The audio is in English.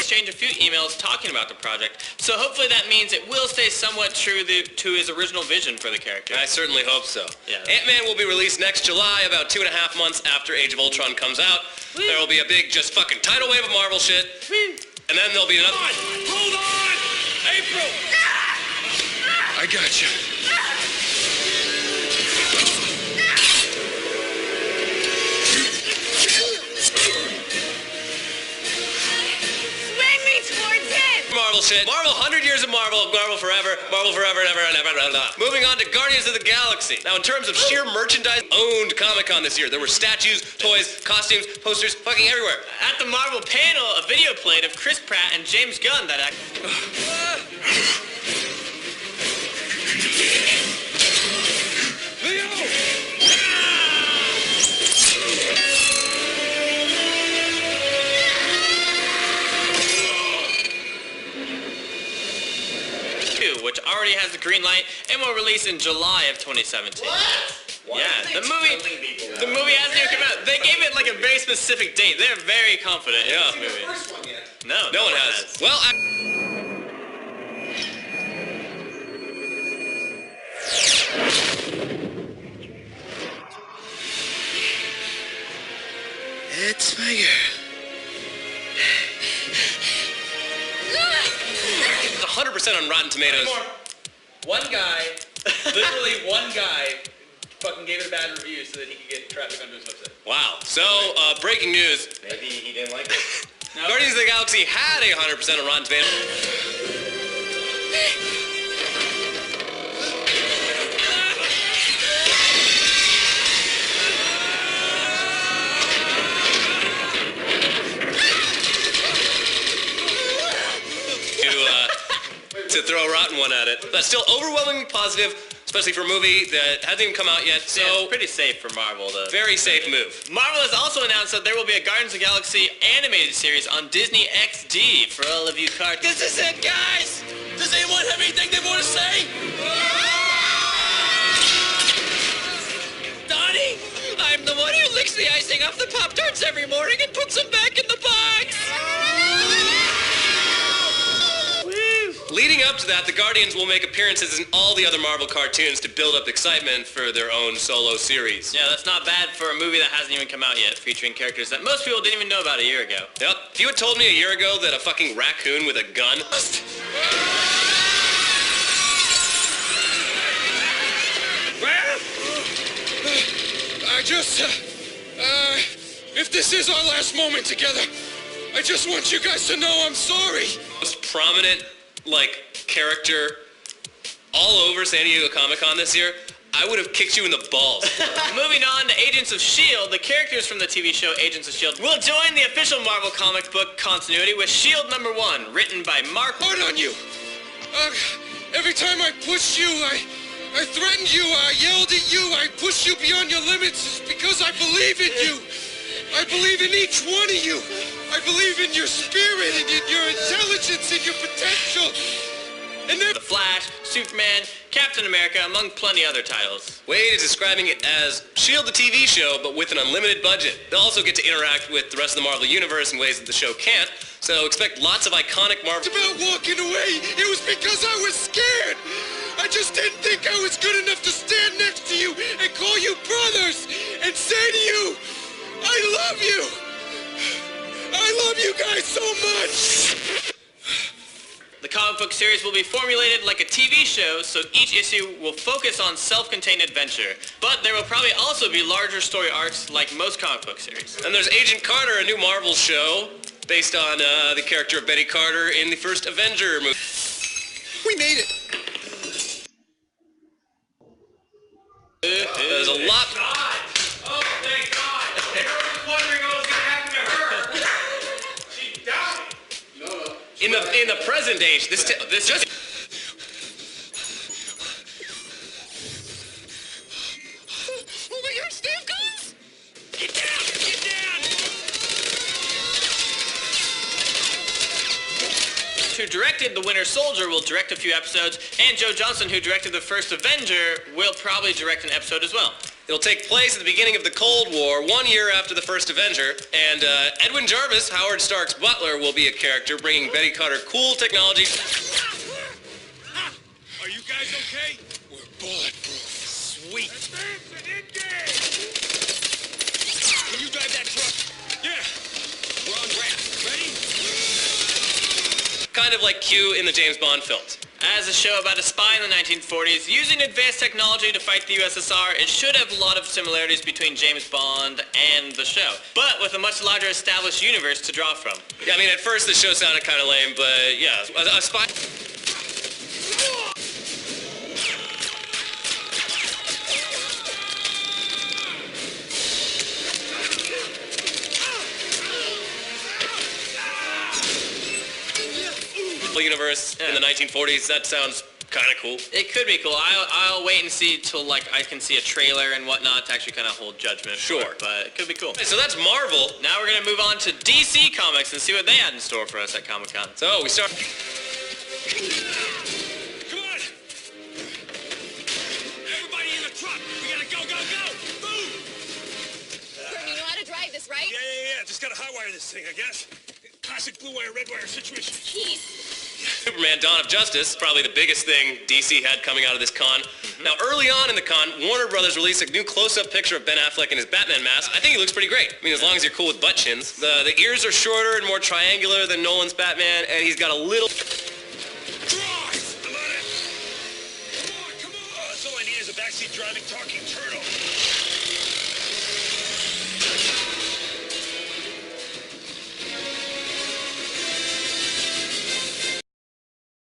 exchange a few emails talking about the project, so hopefully that means it will stay somewhat true to his original vision for the character. I certainly hope so. Yeah. Ant-Man will be released next July, about 2.5 months after Age of Ultron comes out. Woo. There will be a big, just fucking tidal wave of Marvel shit. Woo. And then there'll be another... Hold on! April! I got you. Swing me towards it! Marvel shit. Marvel, 100 years of Marvel, Marvel forever, and ever, blah, blah. Moving on to Guardians of the Galaxy. Now, in terms of sheer merchandise, owned Comic-Con this year. There were statues, toys, costumes, posters, fucking everywhere. At the Marvel panel, a video played of Chris Pratt and James Gunn that which already has the green light and will release in July of 2017. What? Yeah, the movie hasn't even come out. They gave it like a very specific date. They're very confident in this movie. First one yet. No one has. Well, It's my girl. it's 100% on Rotten Tomatoes. One guy, literally one guy, fucking gave it a bad review so that he could get traffic onto his website. Wow. So, breaking news. Maybe he didn't like it. No. Guardians of the Galaxy had a 100% on Rotten Tomatoes. To throw a rotten one at it. But still overwhelmingly positive, especially for a movie that hasn't even come out yet, so... Yeah, it's pretty safe for Marvel to... Very safe move. Marvel has also announced that there will be a Guardians of the Galaxy animated series on Disney XD for all of you cartoons. This is it, guys! Does anyone have anything they want to say? Donnie, I'm the one who licks the icing off the Pop-Tarts every morning and puts them back in the box! Leading up to that, the Guardians will make appearances in all the other Marvel cartoons to build up excitement for their own solo series. Yeah, that's not bad for a movie that hasn't even come out yet, featuring characters that most people didn't even know about a year ago. Yep. If you had told me a year ago that a fucking raccoon with a gun... Well, I just, if this is our last moment together, I just want you guys to know I'm sorry. Most prominent, character all over San Diego Comic-Con this year, I would have kicked you in the balls. Moving on to Agents of S.H.I.E.L.D., the characters from the TV show Agents of S.H.I.E.L.D. will join the official Marvel comic book continuity with S.H.I.E.L.D. #1, written by Mark... Hard on you. Every time I pushed you, I threatened you, I yelled at you, I pushed you beyond your limits because I believe in you. I believe in each one of you. I believe in your spirit and in your intelligence and your potential. And then The Flash, Superman, Captain America, among plenty other titles. Wade is describing it as S.H.I.E.L.D. the TV show, but with an unlimited budget. They'll also get to interact with the rest of the Marvel Universe in ways that the show can't, so expect lots of iconic Marvel... It's about walking away. It was because I was scared. I just didn't think I was good enough to stand next to you and call you brothers and say to you, I love you. I love you guys so much. The comic book series will be formulated like a TV show, so each issue will focus on self-contained adventure. But there will probably also be larger story arcs like most comic book series. And there's Agent Carter, a new Marvel show based on the character of Betty Carter in the first Avenger movie. We made it. There's a lot... Oh, thank God! Everyone was wondering what was going to happen to her. She died. In the present age, this just... Oh my God, Steve Goes! Get down! Get down! Who directed The Winter Soldier will direct a few episodes, and Joe Johnston, who directed the first Avenger, will probably direct an episode as well. It'll take place at the beginning of the Cold War, 1 year after the first Avenger, and Edwin Jarvis, Howard Stark's butler, will be a character, bringing Betty Carter cool technology. Are you guys okay? We're bulletproof. Sweet. Advance and engage! Can you drive that truck? Yeah. We're on ramp. Ready? Kind of like Q in the James Bond films. As a show about a spy in the 1940s using advanced technology to fight the USSR, it should have a lot of similarities between James Bond and the show, but with a much larger established universe to draw from. Yeah, I mean, at first the show sounded kind of lame, but yeah, a spy... universe in the 1940s, that sounds kind of cool. It could be cool. I'll wait and see till like I can see a trailer and whatnot to actually kind of hold judgment. Sure. For it, but it could be cool. So that's Marvel. Now we're gonna move on to DC Comics and see what they had in store for us at Comic-Con. So we start... Come on! Everybody in the truck! We gotta go, go, go! Move! You know how to drive this, right? Yeah. Just gotta hotwire this thing, I guess. Classic blue wire, red wire situation. Jeez. Superman Dawn of Justice, probably the biggest thing DC had coming out of this con. Now, early on in the con, Warner Brothers released a new close-up picture of Ben Affleck in his Batman mask. I think he looks pretty great. I mean, as long as you're cool with butt chins. The ears are shorter and more triangular than Nolan's Batman, and he's got a little...